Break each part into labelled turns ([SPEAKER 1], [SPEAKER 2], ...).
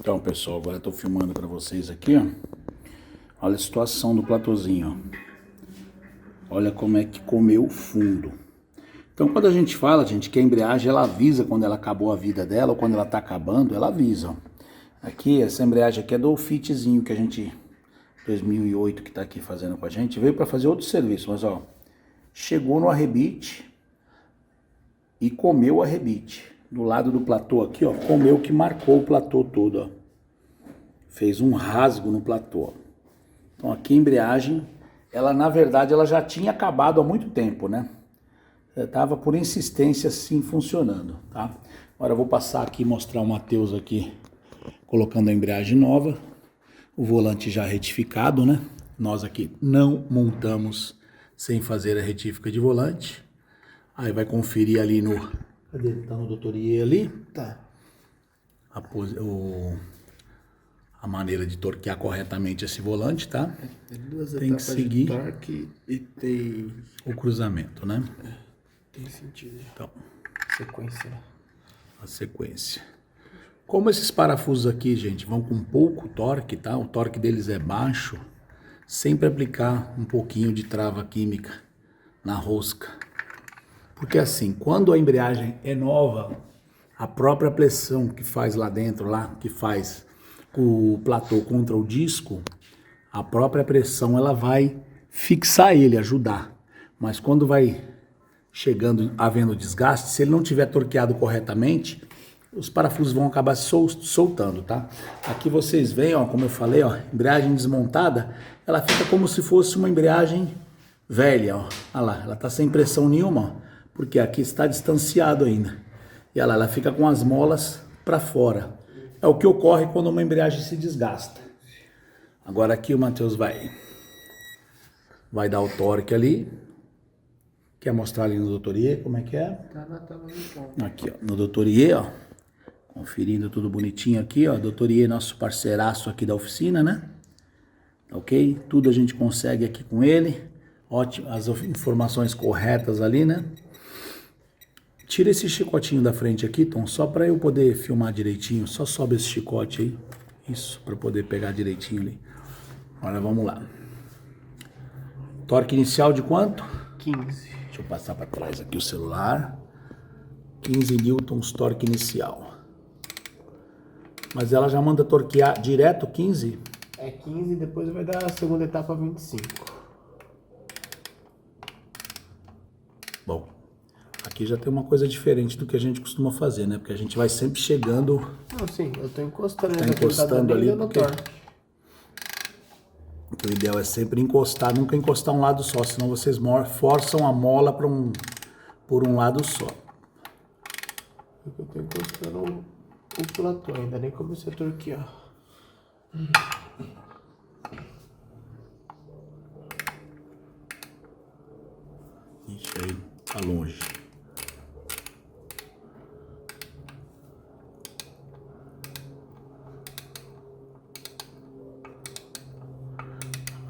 [SPEAKER 1] Então, pessoal, agora eu tô filmando para vocês aqui, ó. Olha a situação do platôzinho, ó. Olha como é que comeu o fundo. Então, quando a gente fala, gente, que a embreagem, ela avisa quando ela acabou a vida dela ou quando ela tá acabando, ela avisa, ó. Aqui, essa embreagem aqui é do Fitzinho que a gente, 2008, que tá aqui fazendo com a gente, veio para fazer outro serviço, mas ó, chegou no arrebite e comeu o arrebite. Do lado do platô aqui, ó, comeu que marcou o platô todo, ó. Fez um rasgo no platô. Então aqui a embreagem, ela na verdade ela já tinha acabado há muito tempo, né? Estava por insistência assim funcionando, tá? Agora eu vou passar aqui e mostrar o Matheus aqui colocando a embreagem nova. O volante já retificado, né? Nós aqui não montamos sem fazer a retífica de volante. Aí vai conferir ali no... Cadê? Tá no Dr. Iê ali?
[SPEAKER 2] Tá.
[SPEAKER 1] A maneira de torquear corretamente esse volante, tá?
[SPEAKER 2] Tem duas
[SPEAKER 1] Tem que
[SPEAKER 2] etapas
[SPEAKER 1] seguir
[SPEAKER 2] de torque e tem...
[SPEAKER 1] o cruzamento, né?
[SPEAKER 2] Tem sentido.
[SPEAKER 1] Então,
[SPEAKER 2] Sequência.
[SPEAKER 1] a sequência. Como esses parafusos aqui, gente, vão com pouco torque, tá? O torque deles é baixo. Sempre aplicar um pouquinho de trava química na rosca. Porque assim, quando a embreagem é nova, a própria pressão que faz lá dentro, que faz o platô contra o disco, a própria pressão ela vai fixar ele, ajudar. Mas quando vai chegando, havendo desgaste, se ele não tiver torqueado corretamente, os parafusos vão acabar soltando, tá? Aqui vocês veem, ó, como eu falei, ó, embreagem desmontada, ela fica como se fosse uma embreagem velha, ó. Olha lá, ela tá sem pressão nenhuma, ó, porque aqui está distanciado ainda. E olha lá, ela fica com as molas para fora. É o que ocorre quando uma embreagem se desgasta. Agora aqui o Matheus vai dar o torque ali. Quer mostrar ali no Dr. Iê como é que é?
[SPEAKER 2] Tá na tela do ponto.
[SPEAKER 1] Aqui, ó, no Dr. Iê, ó. Conferindo tudo bonitinho aqui, ó. Dr. Iê, nosso parceiraço aqui da oficina, né? Ok? Tudo a gente consegue aqui com ele. Ótimo, as informações corretas ali, né? Tira esse chicotinho da frente aqui, Tom, só para eu poder filmar direitinho. Só sobe esse chicote aí. Isso, para poder pegar direitinho ali. Agora vamos lá. Torque inicial de quanto?
[SPEAKER 2] 15.
[SPEAKER 1] Deixa eu passar para trás aqui o celular. 15 newtons torque inicial. Mas ela já manda torquear direto 15?
[SPEAKER 2] É 15 e depois vai dar a segunda etapa 25.
[SPEAKER 1] Bom, aqui já tem uma coisa diferente do que a gente costuma fazer, né? Porque a gente vai sempre chegando...
[SPEAKER 2] Não, sim, eu tô encostando.
[SPEAKER 1] Tá
[SPEAKER 2] né?
[SPEAKER 1] encostando ali
[SPEAKER 2] dando
[SPEAKER 1] porque...
[SPEAKER 2] torque.
[SPEAKER 1] O ideal é sempre encostar, nunca encostar um lado só, senão vocês forçam a mola por um lado só.
[SPEAKER 2] Porque eu tô encostando o platô, ainda nem comecei a torquear.
[SPEAKER 1] Ixi, aí tá longe.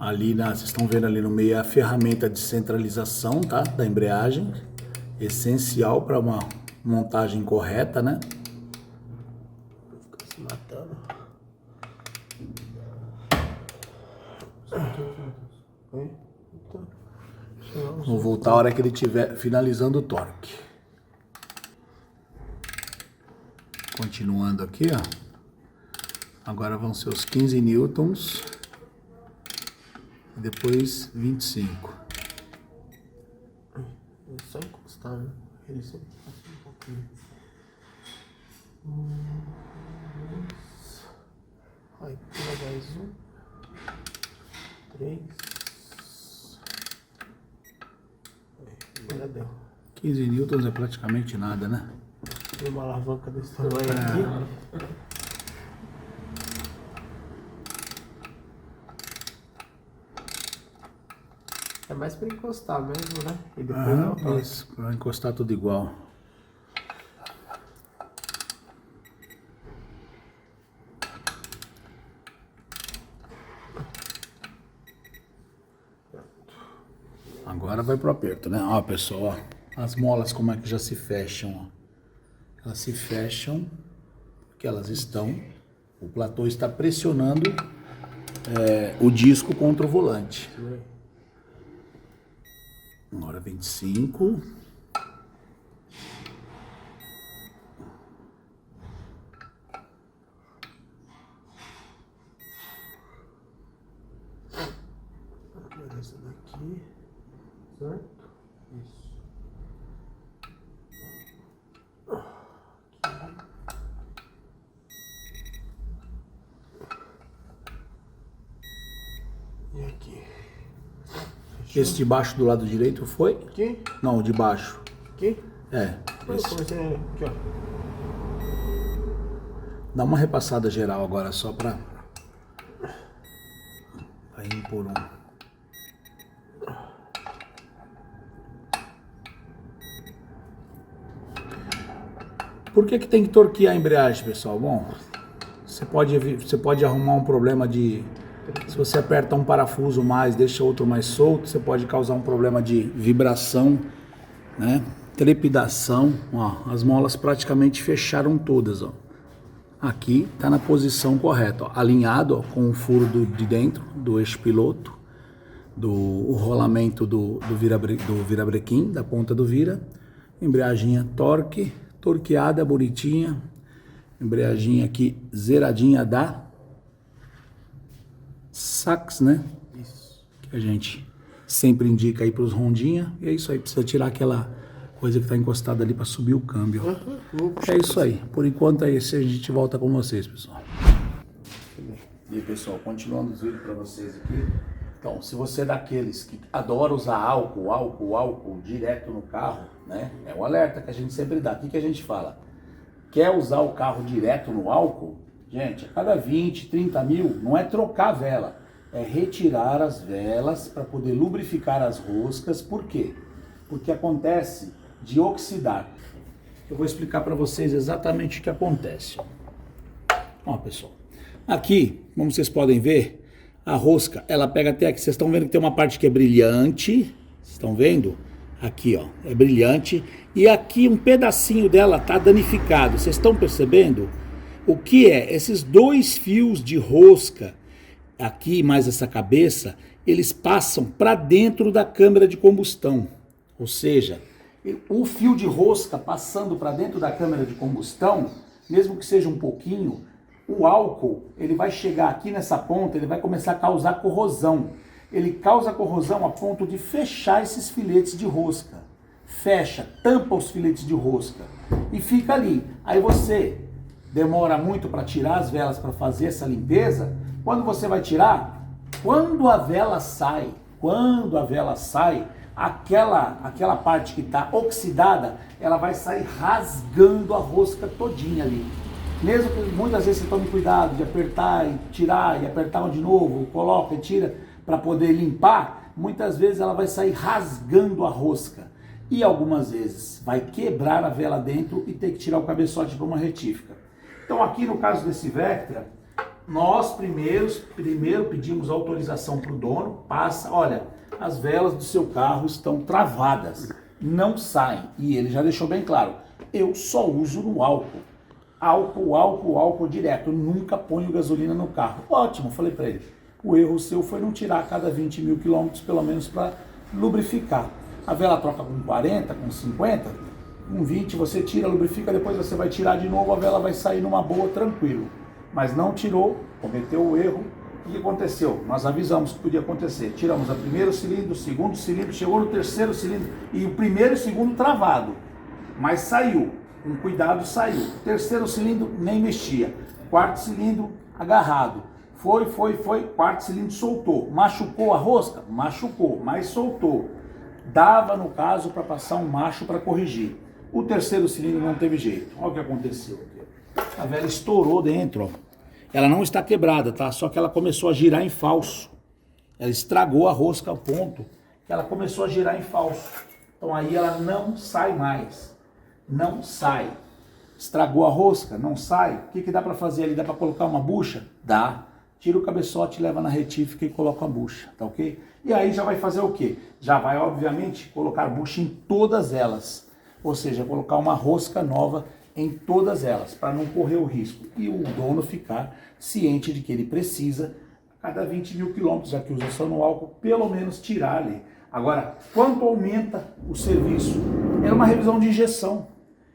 [SPEAKER 1] Ali, vocês estão vendo ali no meio a ferramenta de centralização, tá? Da embreagem. Essencial para uma montagem correta, né?
[SPEAKER 2] Ficar se matando. Oi? Então,
[SPEAKER 1] Vou voltar a hora que ele estiver finalizando o torque. Continuando aqui, ó. Agora vão ser os 15 newtons. E depois 25.
[SPEAKER 2] é só encostar, né? Ele sempre passa um pouquinho. Aí, pula mais um. 3. Agora deu.
[SPEAKER 1] 15 newtons é praticamente nada, né?
[SPEAKER 2] Tem uma alavanca desse tamanho aqui. É mais pra encostar mesmo, né? E depois dá o torque.
[SPEAKER 1] Isso, pra encostar tudo igual. Agora vai pro aperto, né? Ó, pessoal, ó, as molas como é que já se fecham, ó. Elas se fecham porque elas estão O platô está pressionando o disco contra o volante. 1h25.
[SPEAKER 2] Essa daqui, certo? Isso. E aqui. Fechou?
[SPEAKER 1] Esse de baixo do lado direito foi?
[SPEAKER 2] Aqui?
[SPEAKER 1] Não, o de baixo.
[SPEAKER 2] Aqui?
[SPEAKER 1] É.
[SPEAKER 2] Eu
[SPEAKER 1] Esse.
[SPEAKER 2] comecei aqui, ó.
[SPEAKER 1] Dá uma repassada geral agora só pra ir por um. Por que tem que torquear a embreagem, pessoal? Bom, você pode arrumar um problema de... Se você aperta um parafuso mais, deixa outro mais solto, você pode causar um problema de vibração, né? Trepidação. Ó, as molas praticamente fecharam todas, ó. Aqui está na posição correta, ó, alinhado, ó, com o furo de dentro do eixo piloto, o rolamento do virabrequim, da ponta do vira, embreagem torqueada, bonitinha, embreagem aqui zeradinha da Sachs, né?
[SPEAKER 2] Isso.
[SPEAKER 1] Que a gente sempre indica aí para os rondinha, e é isso aí, precisa tirar aquela coisa que está encostada ali para subir o câmbio. É isso aí. Por enquanto é isso. A gente volta com vocês, pessoal. E aí, pessoal, continuando os vídeos para vocês aqui. Então, se você é daqueles que adora usar álcool direto no carro, né? É um alerta que a gente sempre dá. O que a gente fala? Quer usar o carro direto no álcool? Gente, a cada 20, 30 mil, não é trocar a vela. É retirar as velas para poder lubrificar as roscas. Por quê? Porque acontece de oxidar. Eu vou explicar para vocês exatamente o que acontece. Ó, pessoal, aqui, como vocês podem ver, a rosca, ela pega até aqui. Vocês estão vendo que tem uma parte que é brilhante. Vocês estão vendo? Aqui, ó, é brilhante. E aqui um pedacinho dela tá danificado. Vocês estão percebendo? O que é? Esses dois fios de rosca, aqui mais essa cabeça, eles passam para dentro da câmara de combustão. Ou seja, o fio de rosca passando para dentro da câmara de combustão, mesmo que seja um pouquinho, o álcool, ele vai chegar aqui nessa ponta, ele vai começar a causar corrosão. Ele causa corrosão a ponto de fechar esses filetes de rosca. Fecha, tampa os filetes de rosca e fica ali. Aí você demora muito para tirar as velas para fazer essa limpeza. Quando você vai tirar, quando a vela sai, aquela parte que está oxidada, ela vai sair rasgando a rosca todinha ali. Mesmo que muitas vezes você tome cuidado de apertar e tirar, e apertar de novo, coloca e tira para poder limpar, muitas vezes ela vai sair rasgando a rosca. E algumas vezes vai quebrar a vela dentro e ter que tirar o cabeçote para uma retífica. Então aqui no caso desse Vectra, nós primeiro pedimos autorização para o dono, olha, as velas do seu carro estão travadas, não saem. E ele já deixou bem claro, eu só uso no álcool. Álcool direto, eu nunca ponho gasolina no carro. Ótimo, falei para ele. O erro seu foi não tirar a cada 20 mil quilômetros, pelo menos para lubrificar. A vela troca com 40, com 50, com 20 você tira, lubrifica, depois você vai tirar de novo, a vela vai sair numa boa, tranquilo. Mas não tirou, cometeu o erro. O que aconteceu? Nós avisamos que podia acontecer. Tiramos o primeiro cilindro, o segundo cilindro, chegou no terceiro cilindro e o primeiro e o segundo travado. Mas saiu, com cuidado saiu. O terceiro cilindro nem mexia. Quarto cilindro agarrado. Foi, quarto cilindro soltou. Machucou a rosca? Machucou, mas soltou. Dava, no caso, para passar um macho para corrigir. O terceiro cilindro não teve jeito. Olha o que aconteceu aqui. A vela estourou dentro, ó. Ela não está quebrada, tá? Só que ela começou a girar em falso. Ela estragou a rosca ao ponto que ela começou a girar em falso. Então aí ela não sai mais. Não sai. Estragou a rosca? Não sai. O que dá para fazer ali? Dá para colocar uma bucha? Dá. Tira o cabeçote, leva na retífica e coloca a bucha, tá ok? E aí já vai fazer o quê? Já vai, obviamente, colocar bucha em todas elas. Ou seja, colocar uma rosca nova em todas elas, para não correr o risco e o dono ficar ciente de que ele precisa, a cada 20 mil quilômetros, já que usa só no álcool, pelo menos tirar ali. Agora, quanto aumenta o serviço? Era uma revisão de injeção,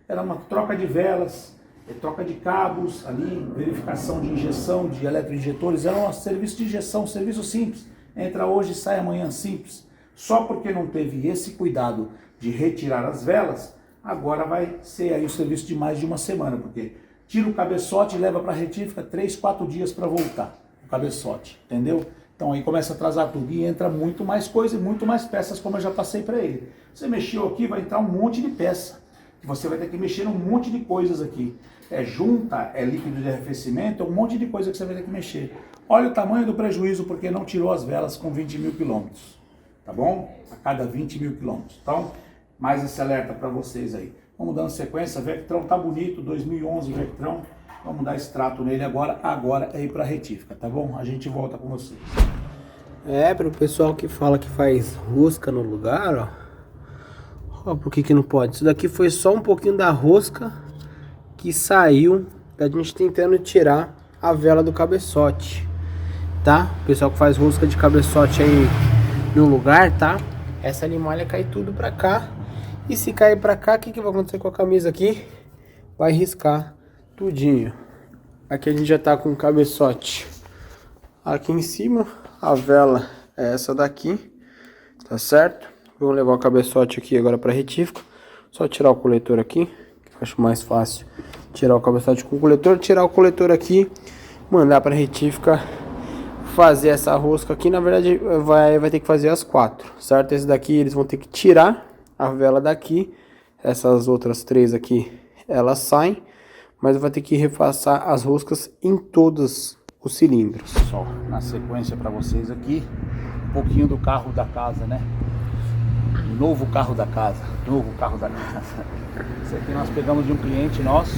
[SPEAKER 1] era uma troca de velas, troca de cabos ali, verificação de injeção, de eletroinjetores, era um serviço de injeção, serviço simples. Entra hoje e sai amanhã, simples. Só porque não teve esse cuidado de retirar as velas, agora vai ser aí o serviço de mais de uma semana, porque tira o cabeçote e leva para a retífica 3, 4 dias para voltar, o cabeçote, entendeu? Então aí começa a atrasar tudo e entra muito mais coisa e muito mais peças, como eu já passei para ele. Você mexeu aqui, vai entrar um monte de peça, que você vai ter que mexer num monte de coisas aqui. É junta, é líquido de arrefecimento, é um monte de coisa que você vai ter que mexer. Olha o tamanho do prejuízo porque não tirou as velas com 20 mil quilômetros, tá bom? A cada 20 mil quilômetros. Então, mais esse alerta para vocês aí. Vamos dando sequência, Vectrão tá bonito, 2011 Vectrão. Vamos dar extrato nele agora é ir para retífica, tá bom? A gente volta com vocês.
[SPEAKER 2] Para o pessoal que fala que faz rosca no lugar, ó. Ó, por que não pode? Isso daqui foi só um pouquinho da rosca que saiu da gente tentando tirar a vela do cabeçote, tá? O pessoal que faz rosca de cabeçote aí no lugar, tá? Essa limalha cai tudo pra cá. E se cair pra cá, o que vai acontecer com a camisa aqui? Vai riscar tudinho. Aqui a gente já tá com o cabeçote aqui em cima. A vela é essa daqui, tá certo? Vamos levar o cabeçote aqui agora pra retífica. Só tirar o coletor aqui, que eu acho mais fácil. Tirar o cabeçote com o coletor, tirar o coletor aqui, mandar pra retífica fazer essa rosca aqui. Na verdade vai ter que fazer as 4, certo? Esse daqui eles vão ter que tirar a vela daqui. Essas outras 3 aqui elas saem, mas vai ter que repassar as roscas em todos os cilindros.
[SPEAKER 1] Pessoal, na sequência para vocês aqui, um pouquinho do carro da casa, né? O novo carro da casa, Esse aqui nós pegamos de um cliente nosso.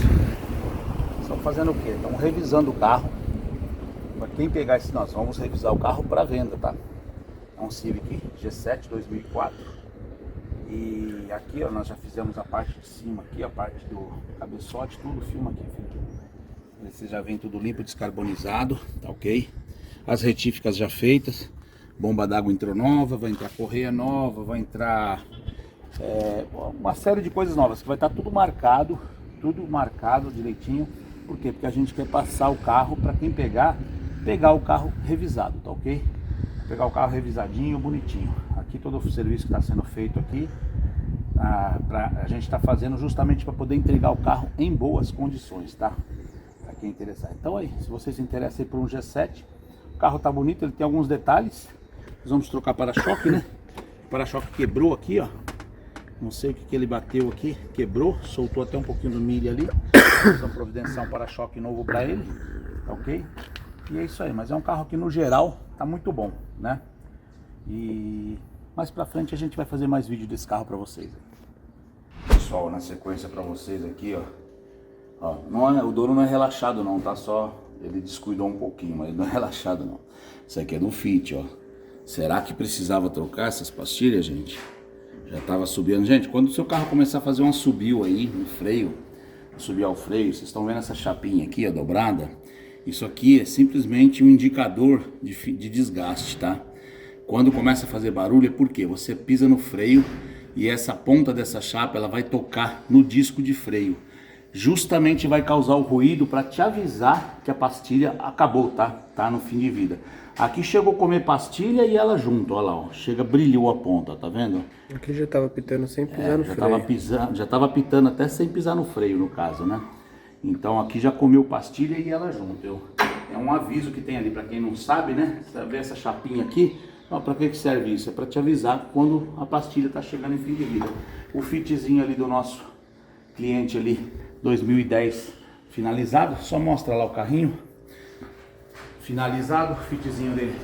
[SPEAKER 1] Estamos fazendo o quê? Estamos revisando o carro. Para quem pegar esse, nós vamos revisar o carro para venda, tá? É um Civic G7 2004. E aqui, ó, nós já fizemos a parte de cima aqui, a parte do cabeçote, tudo, filma aqui, filho. Esse já vem tudo limpo, descarbonizado, tá ok? As retíficas já feitas, bomba d'água entrou nova, vai entrar correia nova, vai entrar uma série de coisas novas, que vai estar tudo marcado direitinho. Por quê? Porque a gente quer passar o carro para quem pegar o carro revisado, tá ok? Pegar o carro revisadinho, bonitinho. Aqui todo o serviço que está sendo feito aqui, a gente está fazendo justamente para poder entregar o carro em boas condições, tá? Para quem interessar. Então aí, se você se interessa aí por um G7, o carro tá bonito, ele tem alguns detalhes. Nós vamos trocar para-choque, né? O para-choque quebrou aqui, ó. Não sei o que ele bateu aqui, quebrou, soltou até um pouquinho do milho ali. Vamos providenciar um para-choque novo para ele, tá ok? E é isso aí, mas é um carro que no geral tá muito bom, né? E mais pra frente a gente vai fazer mais vídeo desse carro para vocês. Pessoal, na sequência para vocês aqui, ó, o dono não é relaxado não, tá? Só ele descuidou um pouquinho, mas não é relaxado não. Isso aqui é do Fit, ó. Será que precisava trocar essas pastilhas, gente? Já tava subindo. Gente, quando o seu carro começar a fazer um assobio aí no freio, assobiar o freio, vocês estão vendo essa chapinha aqui, a dobrada? Isso aqui é simplesmente um indicador de desgaste, tá? Quando começa a fazer barulho é porque você pisa no freio e essa ponta dessa chapa ela vai tocar no disco de freio. Justamente vai causar o ruído para te avisar que a pastilha acabou, tá? Tá no fim de vida. Aqui chegou a comer pastilha e ela junto, olha lá, ó. Chega, brilhou a ponta, tá vendo?
[SPEAKER 2] Aqui já tava pitando sem pisar no freio.
[SPEAKER 1] Já tava pitando até sem pisar no freio, no caso, né? Então aqui já comeu pastilha e ela junto. É um aviso que tem ali, para quem não sabe, né? Você vê essa chapinha aqui, para que serve isso? É para te avisar quando a pastilha tá chegando em fim de vida. O Fitzinho ali do nosso cliente ali, 2010 finalizado, só mostra lá o carrinho finalizado, Fitzinho dele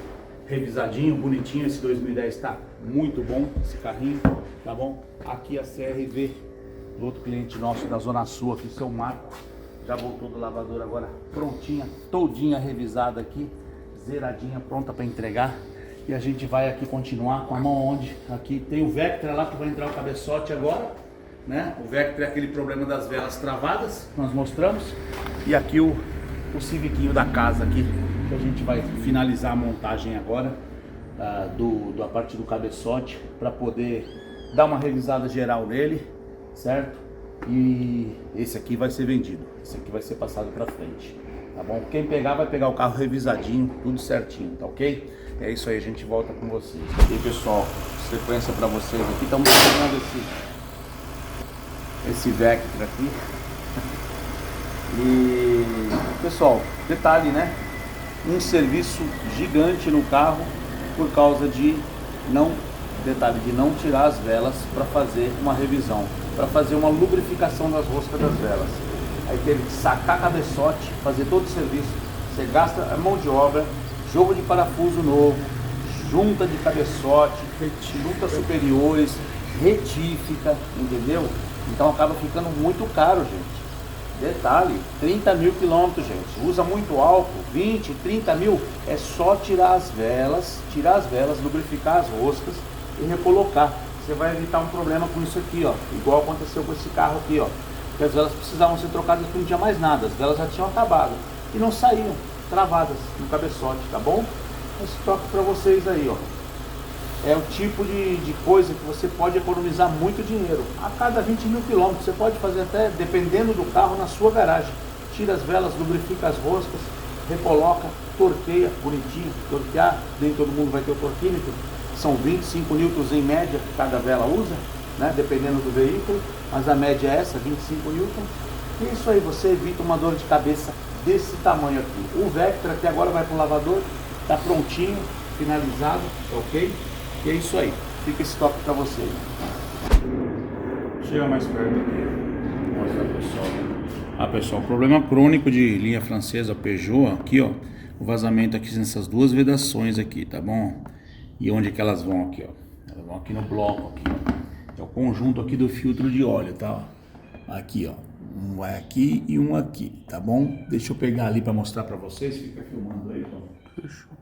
[SPEAKER 1] revisadinho, bonitinho. Esse 2010 tá muito bom, esse carrinho, tá bom? Aqui a CRV do outro cliente nosso da Zona Sul aqui, seu Marco, já voltou do lavador agora prontinha, todinha revisada aqui, zeradinha, pronta para entregar. E a gente vai aqui continuar com a mão onde aqui tem o Vectra lá que vai entrar o cabeçote agora. né? O Vectra é aquele problema das velas travadas, nós mostramos. E aqui o Civiquinho da casa aqui, que a gente vai finalizar a montagem agora, a parte do cabeçote, para poder dar uma revisada geral nele, certo? E esse aqui vai ser vendido, esse aqui vai ser passado para frente, tá bom? Quem pegar vai pegar o carro revisadinho, tudo certinho, tá ok? É isso aí, a gente volta com vocês. E aí, pessoal, sequência para vocês aqui, estamos terminando esse Vectra aqui. E pessoal, detalhe, né? Um serviço gigante no carro por causa de não tirar as velas para fazer uma revisão, para fazer uma lubrificação das roscas das velas. Aí teve que sacar cabeçote, fazer todo o serviço. Você gasta a mão de obra, jogo de parafuso novo, junta de cabeçote, juntas superiores, retífica, entendeu? Então acaba ficando muito caro, gente. Detalhe, 30 mil quilômetros, gente. Usa muito álcool, 20, 30 mil. É só tirar as velas, lubrificar as roscas e recolocar. Você vai evitar um problema com isso aqui, ó. Igual aconteceu com esse carro aqui, ó. Porque as velas precisavam ser trocadas porque não tinha mais nada. As velas já tinham acabado e não saíam, travadas no cabeçote, tá bom? Esse toque para vocês aí, ó. É o tipo de coisa que você pode economizar muito dinheiro. A cada 20 mil quilômetros, você pode fazer até, dependendo do carro, na sua garagem. Tira as velas, lubrifica as roscas, recoloca, torqueia, bonitinho, torquear. Nem todo mundo vai ter o torquímetro. São 25 newtons em média que cada vela usa, né? Dependendo do veículo. Mas a média é essa, 25 newtons. E isso aí, você evita uma dor de cabeça desse tamanho aqui. O Vectra que agora vai para o lavador, está prontinho, finalizado, ok? E é isso aí, fica esse toque para você. Chega mais perto aqui, mostra pessoal. Pessoal, problema crônico de linha francesa Peugeot, aqui ó, o vazamento aqui nessas duas vedações aqui, tá bom? E onde é que elas vão aqui, ó? Elas vão aqui no bloco, aqui, ó. É o conjunto aqui do filtro de óleo, tá? Aqui, ó, um vai aqui e um aqui, tá bom? Deixa eu pegar ali para mostrar para vocês, fica filmando aí, ó. Fechou.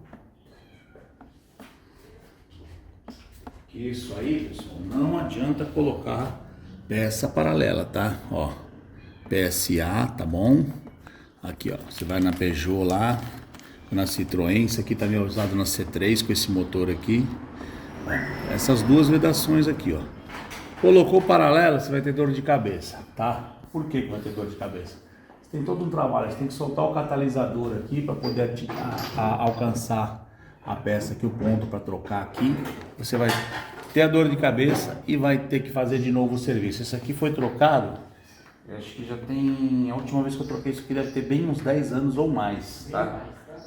[SPEAKER 1] Isso aí, pessoal, não adianta colocar peça paralela, tá? Ó, PSA, tá bom? Aqui, ó, você vai na Peugeot lá, na Citroën, isso aqui também é usado na C3 com esse motor aqui. Ó, essas duas vedações aqui, ó. Colocou paralela, você vai ter dor de cabeça, tá? Por que vai ter dor de cabeça? Você tem todo um trabalho, você tem que soltar o catalisador aqui para poder alcançar a peça aqui, o ponto para trocar aqui. Você vai ter a dor de cabeça e vai ter que fazer de novo o serviço. Esse aqui foi trocado, eu acho que já tem, a última vez que eu troquei isso aqui deve ter bem uns 10 anos ou mais, tá?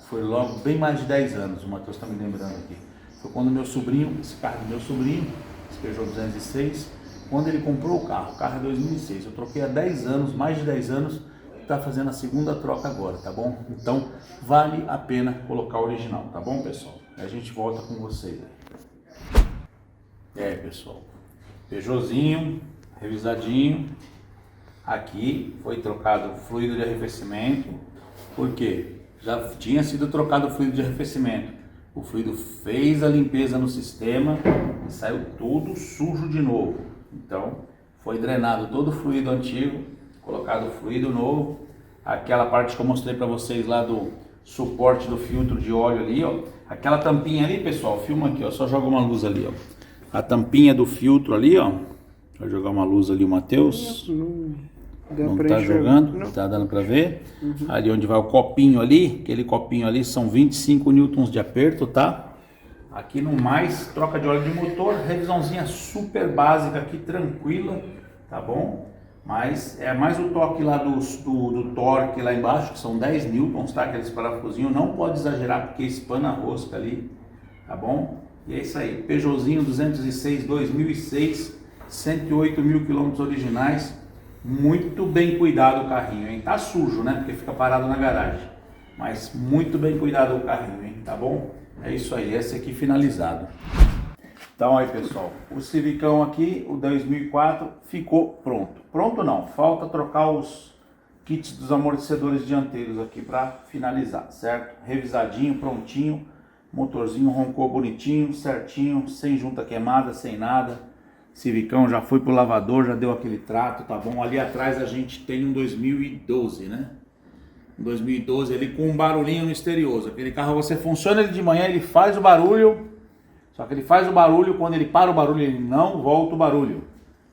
[SPEAKER 1] Foi logo bem mais de 10 anos, o Matheus está me lembrando aqui. Foi quando meu sobrinho, esse carro do meu sobrinho, esse Peugeot 206, quando ele comprou o carro é 2006, eu troquei há 10 anos, mais de 10 anos, tá fazendo a segunda troca agora, tá bom? Então vale a pena colocar o original, tá bom, pessoal? Aí a gente volta com vocês. Pessoal, Peugeotzinho, revisadinho. Aqui foi trocado o fluido de arrefecimento, porque já tinha sido trocado o fluido de arrefecimento. O fluido fez a limpeza no sistema e saiu tudo sujo de novo. Então foi drenado todo o fluido antigo, colocado fluido novo. Aquela parte que eu mostrei para vocês lá do suporte do filtro de óleo ali, ó. Aquela tampinha ali, pessoal, filma aqui, ó. Só joga uma luz ali, ó. A tampinha do filtro ali, ó. Vai jogar uma luz ali o Matheus. Não tá jogando, não tá dando para ver. Ali onde vai o copinho ali, aquele copinho ali são 25 newtons de aperto, tá? Aqui no mais, troca de óleo de motor, revisãozinha super básica aqui, tranquila, tá bom? Mas é mais o toque lá do torque lá embaixo, que são 10 newtons, tá? Aqueles parafusinhos, não pode exagerar porque espana a rosca ali, tá bom? E é isso aí, Peugeotzinho 206, 2006, 108 mil quilômetros originais, muito bem cuidado o carrinho, hein? Tá sujo, né? Porque fica parado na garagem, mas muito bem cuidado o carrinho, hein? Tá bom? É isso aí, esse aqui finalizado. Então aí, pessoal, o Civicão aqui, o 2004, ficou pronto. Pronto não, falta trocar os kits dos amortecedores dianteiros aqui para finalizar, certo? Revisadinho, prontinho, motorzinho roncou bonitinho, certinho, sem junta queimada, sem nada. Civicão já foi pro lavador, já deu aquele trato, tá bom? Ali atrás a gente tem um 2012, né? Um 2012 ele com um barulhinho misterioso. Aquele carro, você funciona ele de manhã, ele faz o barulho, só que ele faz o barulho, quando ele para o barulho, ele não volta o barulho,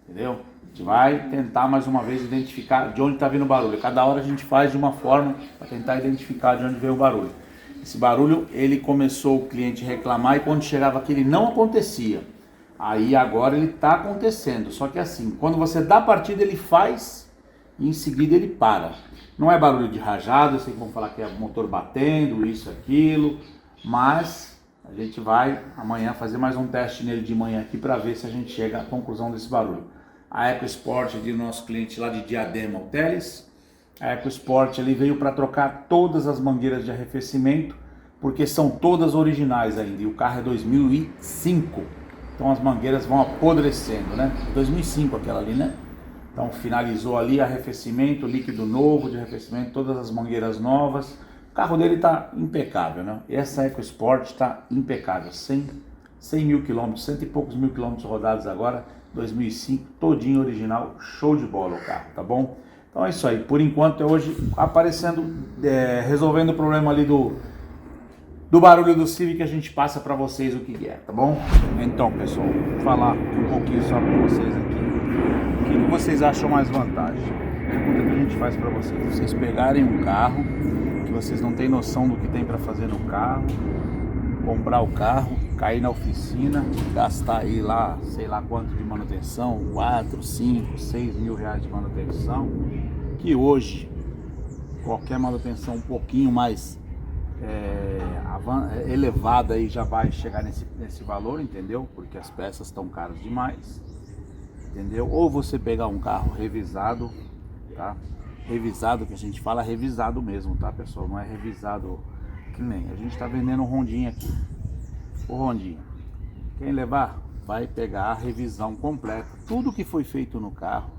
[SPEAKER 1] entendeu? A gente vai tentar mais uma vez identificar de onde está vindo o barulho. Cada hora a gente faz de uma forma para tentar identificar de onde veio o barulho. Esse barulho, ele começou o cliente reclamar e quando chegava aqui ele não acontecia. Aí agora ele está acontecendo, só que assim, quando você dá a partida ele faz e em seguida ele para. Não é barulho de rajada, eu sei que vão falar que é motor batendo, isso, aquilo, mas a gente vai amanhã fazer mais um teste nele de manhã aqui para ver se a gente chega à conclusão desse barulho. A EcoSport de nosso cliente lá de Diadema, o Teles, a EcoSport ele veio para trocar todas as mangueiras de arrefecimento, porque são todas originais ainda, e o carro é 2005. Então as mangueiras vão apodrecendo, né? 2005 aquela ali, né? Então finalizou ali arrefecimento, líquido novo de arrefecimento, todas as mangueiras novas. O carro dele tá impecável, né? Essa EcoSport tá impecável, 100 mil quilômetros, 100 e poucos mil quilômetros rodados agora, 2005, todinho original, show de bola o carro, tá bom? Então é isso aí, por enquanto é hoje aparecendo, resolvendo o problema ali do barulho do Civic, a gente passa para vocês o que é, tá bom? Então, pessoal, vou falar um pouquinho só para vocês aqui. O que vocês acham mais vantagem? Pergunta que a gente faz para vocês. Vocês pegarem um carro, que vocês não têm noção do que tem para fazer no carro, comprar o carro, cair na oficina, gastar aí lá, sei lá quanto de manutenção, 4, 5, 6 mil reais de manutenção, que hoje, qualquer manutenção um pouquinho mais elevada aí já vai chegar nesse valor, entendeu? Porque as peças estão caras demais, entendeu? Ou você pegar um carro revisado, tá? Revisado, que a gente fala revisado mesmo, tá, pessoal? Não é revisado que nem a gente tá vendendo um Rondinha aqui. O Rondinha, quem levar vai pegar a revisão completa. Tudo que foi feito no carro,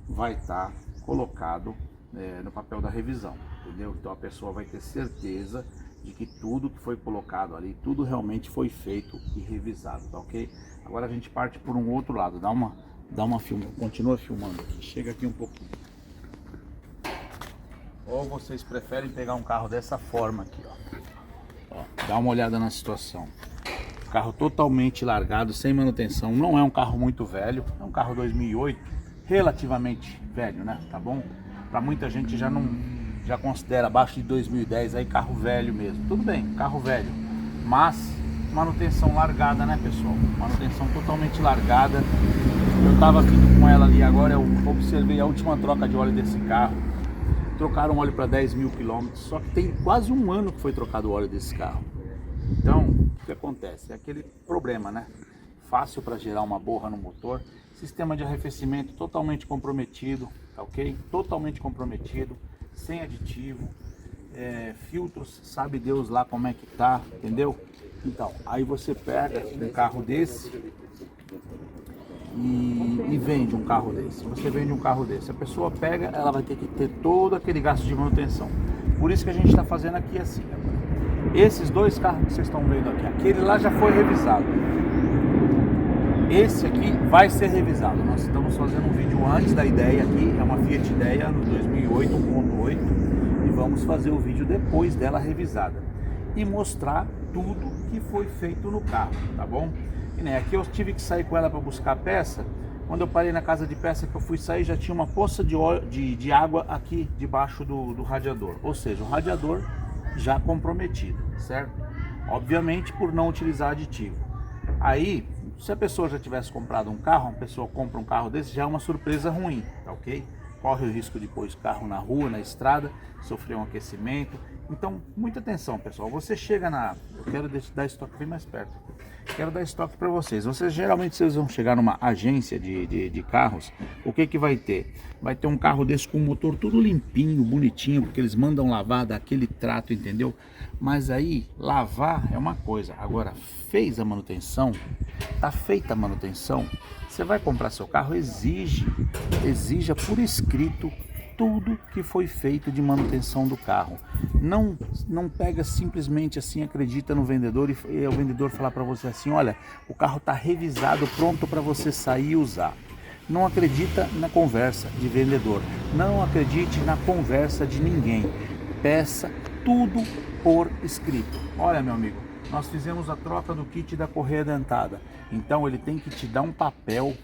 [SPEAKER 1] vai estar colocado no papel da revisão, entendeu? Então a pessoa vai ter certeza de que tudo que foi colocado ali, tudo realmente foi feito e revisado, tá ok? Agora a gente parte por um outro lado, dá uma filma, continua filmando aqui, chega aqui um pouquinho. Ou vocês preferem pegar um carro dessa forma aqui, ó, dá uma olhada na situação. Carro totalmente largado, sem manutenção, não é um carro muito velho, é um carro 2008, relativamente velho, né, tá bom? Para muita gente já considera abaixo de 2010 aí carro velho mesmo. Tudo bem, carro velho, mas manutenção largada, né, pessoal? Manutenção totalmente largada. Eu tava aqui com ela ali agora, eu observei a última troca de óleo desse carro. Trocaram óleo para 10 mil quilômetros, só que tem quase um ano que foi trocado o óleo desse carro. Então, o que acontece? É aquele problema, né? Fácil para gerar uma borra no motor. Sistema de arrefecimento totalmente comprometido, tá ok? Totalmente comprometido, sem aditivo, filtros, sabe Deus lá como é que tá, entendeu? Então, aí você pega um carro desse e vende um carro desse. Você vende um carro desse, a pessoa pega, ela vai ter que ter todo aquele gasto de manutenção. Por isso que a gente está fazendo aqui assim. Esses dois carros que vocês estão vendo aqui, aquele lá já foi revisado. Esse aqui vai ser revisado. Nós estamos fazendo um vídeo antes da ideia aqui, é uma Fiat Idea no 2008 1.8 e vamos fazer o vídeo depois dela revisada e mostrar tudo que foi feito no carro, tá bom? E, né, aqui eu tive que sair com ela para buscar a peça. Quando eu parei na casa de peça que eu fui sair, já tinha uma poça de água aqui debaixo do radiador, ou seja, o radiador já comprometido, certo? Obviamente por não utilizar aditivo. Aí, se a pessoa já tivesse comprado um carro, uma pessoa compra um carro desse, já é uma surpresa ruim, tá ok? Corre o risco de pôr o carro na rua, na estrada, sofrer um aquecimento. Então, muita atenção, pessoal. Você chega eu quero dar estoque bem mais perto. Quero dar estoque para vocês. Geralmente vocês vão chegar numa agência de carros. O que vai ter? Vai ter um carro desse com o motor tudo limpinho, bonitinho, porque eles mandam lavar, dar aquele trato, entendeu? Mas aí, lavar é uma coisa. Agora, fez a manutenção, tá feita a manutenção, você vai comprar seu carro, exija por escrito tudo que foi feito de manutenção do carro. Não pega simplesmente assim, acredita no vendedor e o vendedor falar para você assim, olha, o carro está revisado, pronto para você sair e usar. Não acredita na conversa de vendedor, não acredite na conversa de ninguém. Peça tudo por escrito. Olha, meu amigo, nós fizemos a troca do kit da correia dentada. Então ele tem que te dar um papel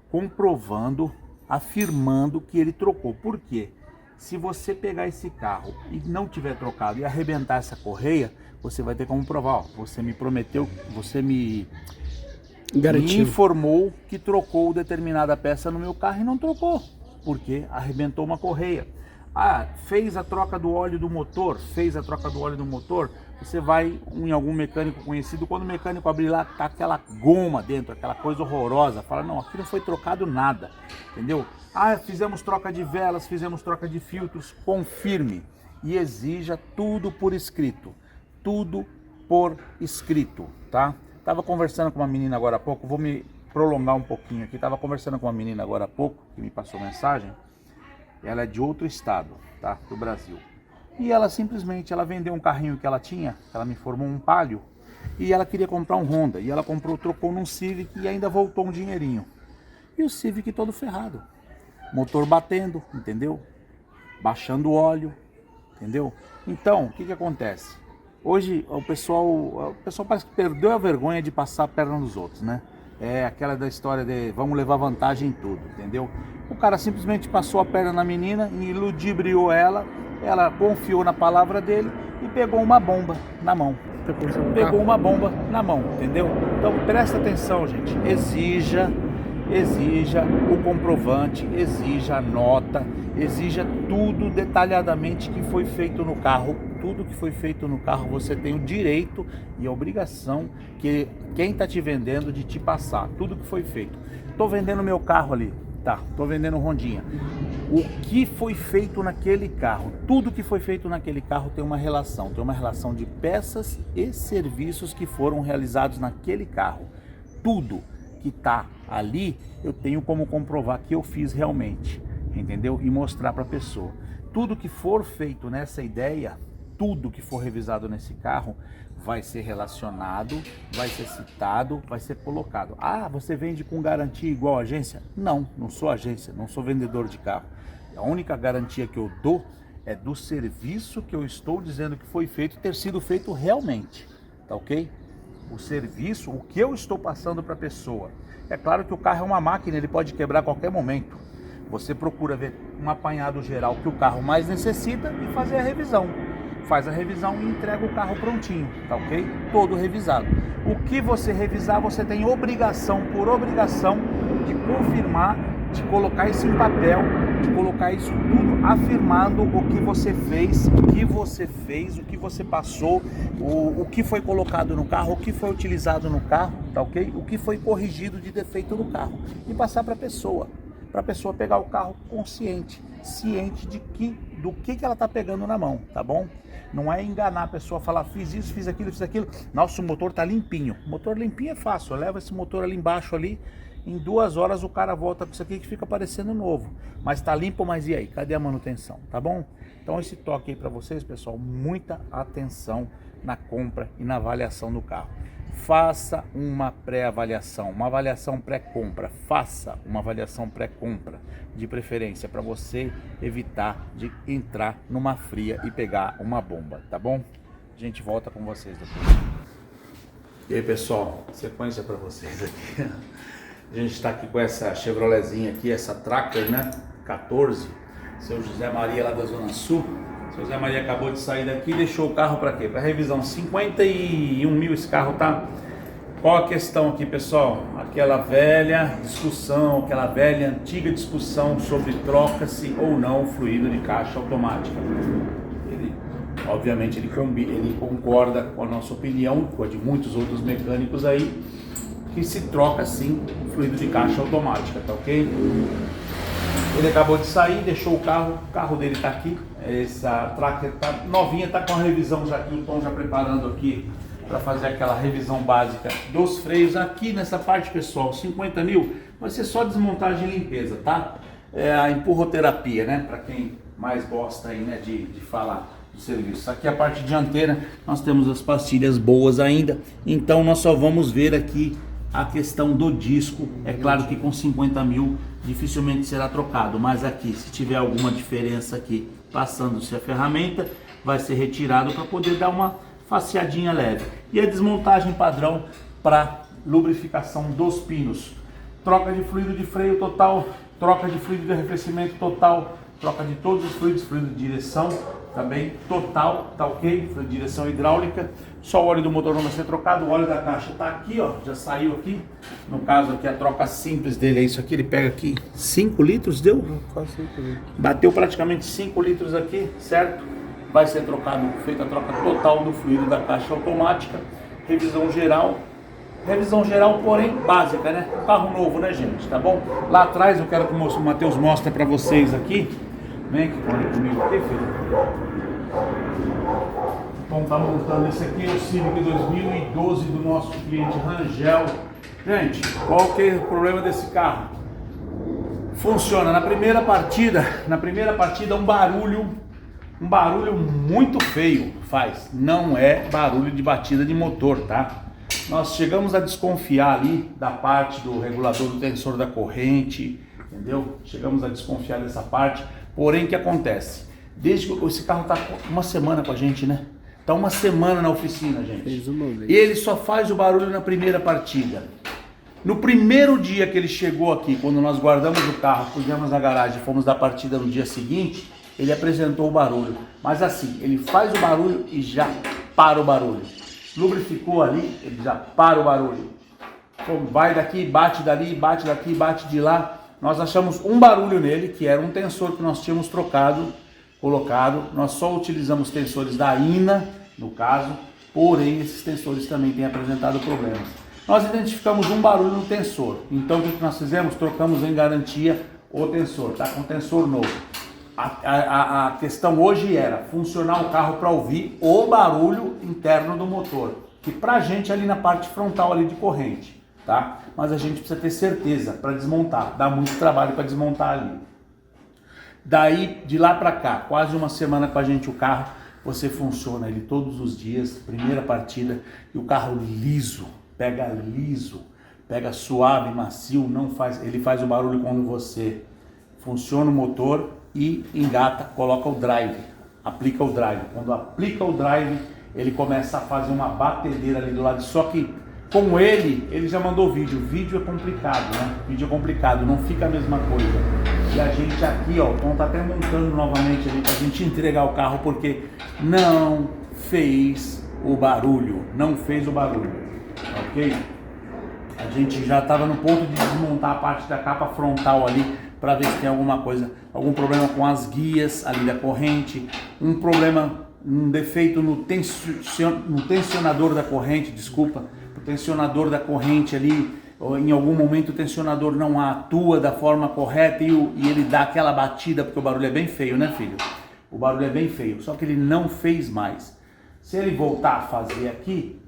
[SPEAKER 1] comprovando, afirmando que ele trocou. Por quê? Se você pegar esse carro e não tiver trocado e arrebentar essa correia, você vai ter como provar. Ó, você me prometeu, você me informou que trocou determinada peça no meu carro e não trocou, porque arrebentou uma correia. Ah, fez a troca do óleo do motor, você vai em algum mecânico conhecido, quando o mecânico abrir lá, tá aquela goma dentro, aquela coisa horrorosa, fala, não, aqui não foi trocado nada, entendeu? Ah, fizemos troca de velas, fizemos troca de filtros, confirme e exija tudo por escrito, tá? Tava conversando com uma menina agora há pouco, vou me prolongar um pouquinho aqui, tava conversando com uma menina agora há pouco, que me passou mensagem. Ela é de outro estado, tá? Do Brasil. E ela simplesmente, ela vendeu um carrinho que ela tinha, ela me informou um Palio, e ela queria comprar um Honda. E ela trocou num Civic e ainda voltou um dinheirinho. E o Civic todo ferrado. Motor batendo, entendeu? Baixando o óleo, entendeu? Então, o que acontece? Hoje o pessoal parece que perdeu a vergonha de passar a perna nos outros, né? É aquela da história de vamos levar vantagem em tudo, entendeu? O cara simplesmente passou a perna na menina e ludibriou ela confiou na palavra dele e pegou uma bomba na mão. Entendeu? Então presta atenção, gente. Exija o comprovante, exija a nota, exija tudo detalhadamente que foi feito no carro. Tudo que foi feito no carro você tem o direito e a obrigação que quem está te vendendo de te passar. Tudo que foi feito. Estou vendendo meu carro ali, tá? Estou vendendo Rondinha. O que foi feito naquele carro, tudo que foi feito naquele carro tem uma relação de peças e serviços que foram realizados naquele carro. Tudo que está ali eu tenho como comprovar que eu fiz realmente, entendeu? E mostrar para a pessoa. Tudo que for feito nessa ideia, tudo que for revisado nesse carro vai ser relacionado, vai ser citado, vai ser colocado. Ah, você vende com garantia igual a agência? Não, não sou agência, não sou vendedor de carro. A única garantia que eu dou é do serviço que eu estou dizendo que foi feito ter sido feito realmente, tá ok? O serviço, o que eu estou passando para a pessoa. É claro que o carro é uma máquina, ele pode quebrar a qualquer momento. Você procura ver um apanhado geral que o carro mais necessita e fazer a revisão. Faz a revisão e entrega o carro prontinho, tá ok? Todo revisado. O que você revisar, você tem obrigação, por obrigação, de confirmar, de colocar isso em papel, de colocar isso tudo afirmando o que você fez, o que você passou, o que foi colocado no carro, o que foi utilizado no carro, tá ok? O que foi corrigido de defeito no carro. E passar para a pessoa pegar o carro consciente, ciente do que ela está pegando na mão, tá bom? Não é enganar a pessoa, falar fiz isso, fiz aquilo. Nossa, o motor tá limpinho. O motor limpinho é fácil, leva esse motor ali embaixo ali, em 2 horas o cara volta com isso aqui que fica parecendo novo. Mas tá limpo, mas e aí? Cadê a manutenção? Tá bom? Então esse toque aí para vocês, pessoal, muita atenção na compra e na avaliação do carro. Faça uma pré-avaliação, uma avaliação pré-compra, faça uma avaliação pré-compra, de preferência, para você evitar de entrar numa fria e pegar uma bomba, tá bom? A gente volta com vocês depois. E aí, pessoal, sequência para vocês aqui. A gente está aqui com essa Chevroletzinha aqui, essa Tracker, né? 14, seu José Maria lá da Zona Sul. Seu José Maria acabou de sair daqui e deixou o carro para quê? Para revisão. 51 mil esse carro, tá? Qual a questão aqui, pessoal? Aquela velha discussão, aquela velha antiga discussão sobre troca-se ou não o fluido de caixa automática. Obviamente ele concorda com a nossa opinião, com a de muitos outros mecânicos aí, que se troca sim o fluido de caixa automática, tá ok? Ele acabou de sair, deixou o carro dele tá aqui, essa Tracker tá novinha, tá com a revisão já aqui, o Tom já preparando aqui para fazer aquela revisão básica dos freios. Aqui nessa parte, pessoal, 50 mil, vai ser só desmontagem e limpeza, tá? É a empurroterapia, né? Para quem mais gosta aí, né, de falar do serviço. Aqui a parte dianteira, nós temos as pastilhas boas ainda, então nós só vamos ver aqui a questão do disco. É claro que com 50 mil dificilmente será trocado, mas aqui, se tiver alguma diferença aqui, passando-se a ferramenta, vai ser retirado para poder dar uma faceadinha leve. E a desmontagem padrão para lubrificação dos pinos. Troca de fluido de freio total, troca de fluido de arrefecimento total, troca de todos os fluidos, fluido de direção também total, tá ok? Fluido de direção hidráulica. Só o óleo do motor não vai ser trocado, o óleo da caixa tá aqui, ó, já saiu aqui. No caso aqui a troca simples dele é isso aqui, ele pega aqui 5 litros, deu?
[SPEAKER 2] Quase 5 litros.
[SPEAKER 1] Bateu praticamente 5 litros aqui, certo? Vai ser trocado, feita a troca total do fluido da caixa automática. Revisão geral, porém básica, né? Carro novo, né, gente? Tá bom? Lá atrás eu quero que o Matheus mostre para vocês aqui. Vem aqui comigo aqui, filho. Então tá montando esse aqui, é o Civic 2012 do nosso cliente Rangel. Gente, qual que é o problema desse carro? Funciona na primeira partida um barulho muito feio faz. Não é barulho de batida de motor, tá? Nós chegamos a desconfiar ali da parte do regulador do tensor da corrente, entendeu? Chegamos a desconfiar dessa parte, porém o que acontece? Desde que esse carro tá uma semana com a gente, né? Tá uma semana na oficina, gente.
[SPEAKER 2] Fez uma vez.
[SPEAKER 1] E ele só faz o barulho na primeira partida. No primeiro dia que ele chegou aqui, quando nós guardamos o carro, pusemos na garagem e fomos dar partida no dia seguinte, ele apresentou o barulho. Mas assim, ele faz o barulho e já para o barulho. Lubrificou ali, ele já para o barulho. Vai daqui, bate dali, bate daqui, bate de lá. Nós achamos um barulho nele, que era um tensor que nós tínhamos colocado. Nós só utilizamos tensores da INA, no caso, porém esses tensores também têm apresentado problemas. Nós identificamos um barulho no tensor, então o que nós fizemos? Trocamos em garantia o tensor, tá com tensor novo. A questão hoje era funcionar o carro para ouvir o barulho interno do motor, que pra gente é ali na parte frontal ali de corrente, tá? Mas a gente precisa ter certeza para desmontar, dá muito trabalho para desmontar ali. Daí, de lá para cá, quase uma semana com a gente o carro, você funciona ele todos os dias, primeira partida, e o carro liso, pega suave, macio, ele faz o barulho quando você funciona o motor e engata, coloca o drive, aplica o drive. Quando aplica o drive, ele começa a fazer uma batedeira ali do lado, só que com ele já mandou vídeo é complicado, né? Vídeo é complicado, não fica a mesma coisa. E a gente aqui, ó, tá até montando novamente ali pra gente entregar o carro, porque não fez o barulho, ok? A gente já estava no ponto de desmontar a parte da capa frontal ali, para ver se tem alguma coisa, algum problema com as guias ali da corrente, um defeito no tensionador da corrente, o tensionador da corrente ali, em algum momento o tensionador não atua da forma correta e ele dá aquela batida, porque o barulho é bem feio, né, filho? O barulho é bem feio, só que ele não fez mais. Se ele voltar a fazer aqui,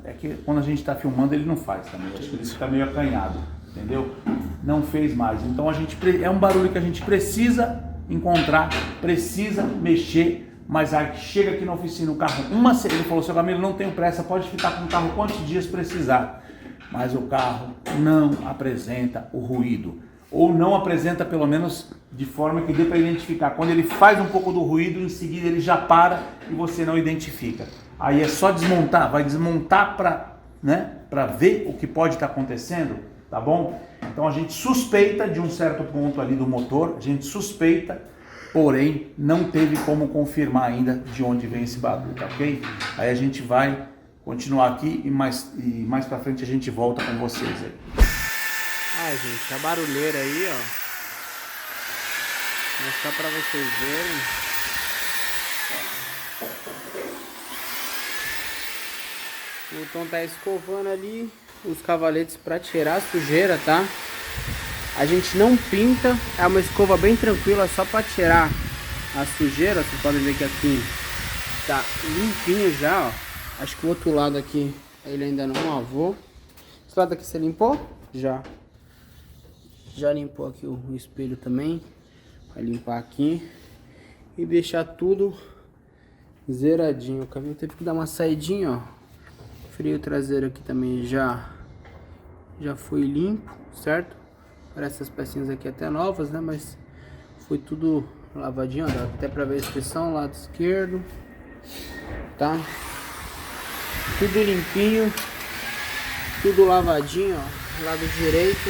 [SPEAKER 1] é que quando a gente está filmando ele não faz também, acho que ele fica meio acanhado, entendeu? Não fez mais, então é um barulho que a gente precisa encontrar, precisa mexer. Mas aí chega aqui na oficina o carro, ele falou, seu Camilo, não tenho pressa, pode ficar com o carro quantos dias precisar. Mas o carro não apresenta o ruído, ou não apresenta pelo menos de forma que dê para identificar. Quando ele faz um pouco do ruído, em seguida ele já para e você não identifica. Aí é só desmontar, vai desmontar para ver o que pode estar acontecendo, tá bom? Então a gente suspeita de um certo ponto ali do motor, a gente suspeita, porém não teve como confirmar ainda de onde vem esse barulho, tá ok? Aí a gente vai continuar aqui e mais pra frente a gente volta com vocês aí.
[SPEAKER 2] Ai, gente, a barulheira aí, ó. Vou mostrar pra vocês verem. O Tom tá escovando ali os cavaletes pra tirar a sujeira, tá? A gente não pinta, é uma escova bem tranquila, só para tirar a sujeira. Vocês podem ver que aqui tá limpinho já, ó. Acho que o outro lado aqui ele ainda não lavou. Esse lado aqui você limpou? Já. Já limpou aqui o espelho também. Vai limpar aqui. e deixar tudo zeradinho. O caminhão teve que dar uma saidinha, ó. O freio traseiro aqui também já foi limpo, certo? Parece essas pecinhas aqui até novas, né? Mas foi tudo lavadinho, ó. Dá até pra ver a inspeção, lado esquerdo, tá? Tudo limpinho, tudo lavadinho, ó. Lado direito.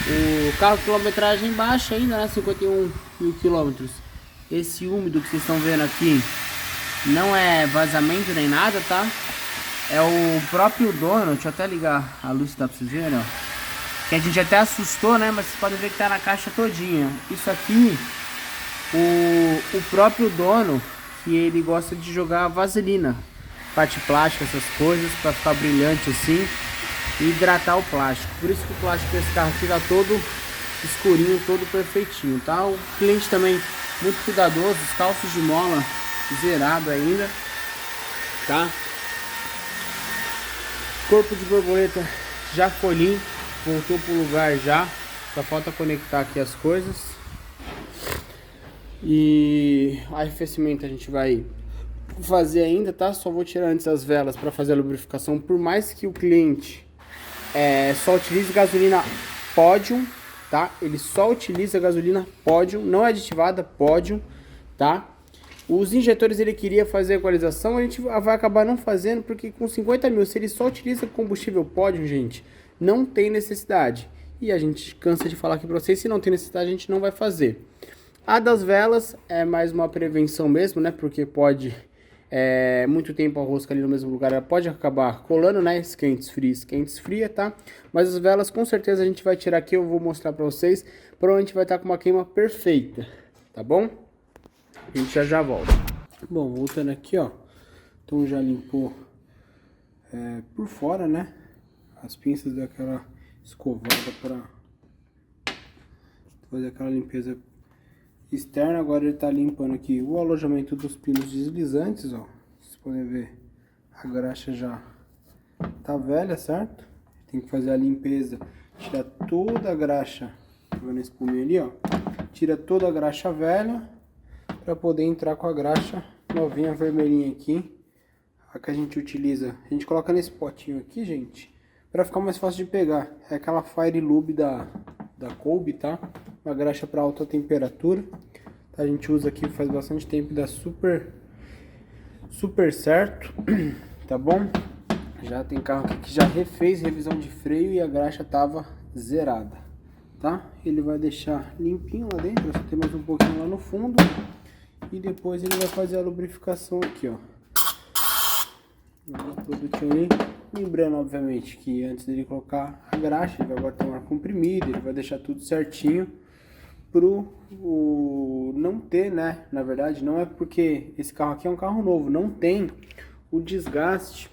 [SPEAKER 2] O carro quilometragem baixa ainda, né? 51 mil quilômetros. Esse úmido que vocês estão vendo aqui não é vazamento nem nada, tá? É o próprio dono. Deixa eu até ligar a luz, dá pra vocês verem, ó. Que a gente até assustou, né? Mas vocês podem ver que tá na caixa todinha. Isso aqui, o próprio dono, que ele gosta de jogar vaselina, parte plástica, essas coisas, pra ficar brilhante assim e hidratar o plástico. Por isso que o plástico desse carro aqui tá todo escurinho, todo perfeitinho, tá? O cliente também muito cuidadoso, os calços de mola zerado ainda, tá? Corpo de borboleta já foi limpo, voltou pro lugar já, só falta conectar aqui as coisas. E arrefecimento a gente vai fazer ainda, tá? Só vou tirar antes as velas para fazer a lubrificação. Por mais que o cliente só utilize gasolina Podium, tá? Ele só utiliza gasolina Podium, não é aditivada, Podium, tá? Os injetores ele queria fazer equalização, a gente vai acabar não fazendo, porque com 50 mil, se ele só utiliza combustível Podium, gente, não tem necessidade. E a gente cansa de falar aqui pra vocês, se não tem necessidade a gente não vai fazer. A das velas é mais uma prevenção mesmo, né? Porque pode, muito tempo a rosca ali no mesmo lugar, ela pode acabar colando, né? Esquentes, fria, tá? Mas as velas com certeza a gente vai tirar aqui, eu vou mostrar pra vocês. Provavelmente vai estar com uma queima perfeita, tá bom? A gente já volta. Bom, voltando aqui, ó. Então já limpou por fora, né? As pinças daquela escovada para fazer aquela limpeza externa. Agora ele tá limpando aqui o alojamento dos pinos deslizantes, ó. Vocês podem ver, a graxa já tá velha, certo? Tem que fazer a limpeza, tirar toda a graxa, tá vendo a espuminha ali, ó? Tira toda a graxa velha para poder entrar com a graxa novinha, vermelhinha aqui. A que a gente utiliza, a gente coloca nesse potinho aqui, gente, para ficar mais fácil de pegar. É aquela Fire Lube da Colby, tá? Uma graxa para alta temperatura. A gente usa aqui faz bastante tempo e dá super certo, tá bom? Já tem carro aqui que já refez revisão de freio e a graxa tava zerada, tá? Ele vai deixar limpinho lá dentro, só tem mais um pouquinho lá no fundo. E depois ele vai fazer a lubrificação aqui, ó. O produtinho ali. Lembrando, obviamente, que antes dele colocar a graxa, ele vai botar um ar comprimido, ele vai deixar tudo certinho pro não ter, né? Na verdade, não é porque esse carro aqui é um carro novo, não tem o desgaste,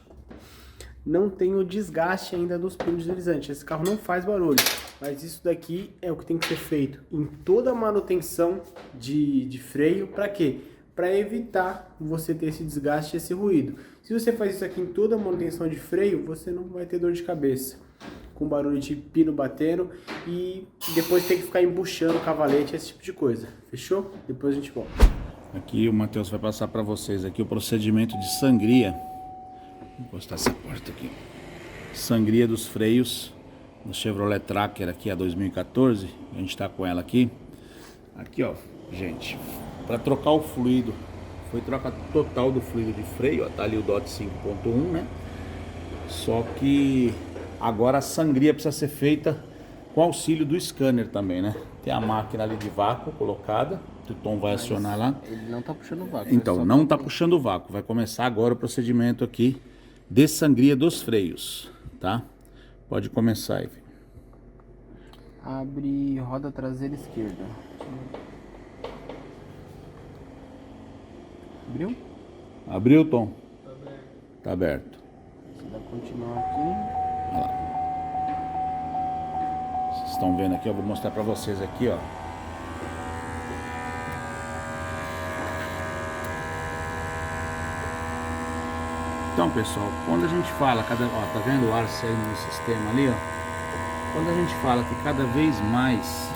[SPEAKER 2] ainda dos pinos deslizantes. Esse carro não faz barulho, mas isso daqui é o que tem que ser feito em toda a manutenção de freio. Para quê? Para evitar você ter esse desgaste e esse ruído. Se você faz isso aqui em toda a manutenção de freio, você não vai ter dor de cabeça com barulho de pino batendo e depois tem que ficar embuchando o cavalete, esse tipo de coisa. Fechou? Depois a gente volta.
[SPEAKER 1] Aqui o Matheus vai passar para vocês aqui o procedimento de sangria. Vou encostar essa porta aqui. Sangria dos freios no Chevrolet Tracker aqui a 2014. A gente está com ela aqui. Aqui, ó, gente, para trocar o fluido, foi troca total do fluido de freio, ó, tá ali o DOT 5.1, né? Só que agora a sangria precisa ser feita com auxílio do scanner também, né? Tem a máquina ali de vácuo colocada, que o Tom vai acionar lá.
[SPEAKER 2] Ele não tá puxando o vácuo.
[SPEAKER 1] Então, não tá puxando o vácuo. Vai começar agora o procedimento aqui de sangria dos freios, tá? Pode começar aí.
[SPEAKER 2] Abre roda traseira esquerda. Abriu?
[SPEAKER 1] Abriu, Tom? Tá aberto.
[SPEAKER 2] Você vai continuar aqui.
[SPEAKER 1] Olha lá. Vocês estão vendo aqui, eu vou mostrar pra vocês aqui, ó. Então, pessoal, quando a gente fala, tá vendo o ar saindo no sistema ali, ó? Quando a gente fala que cada vez mais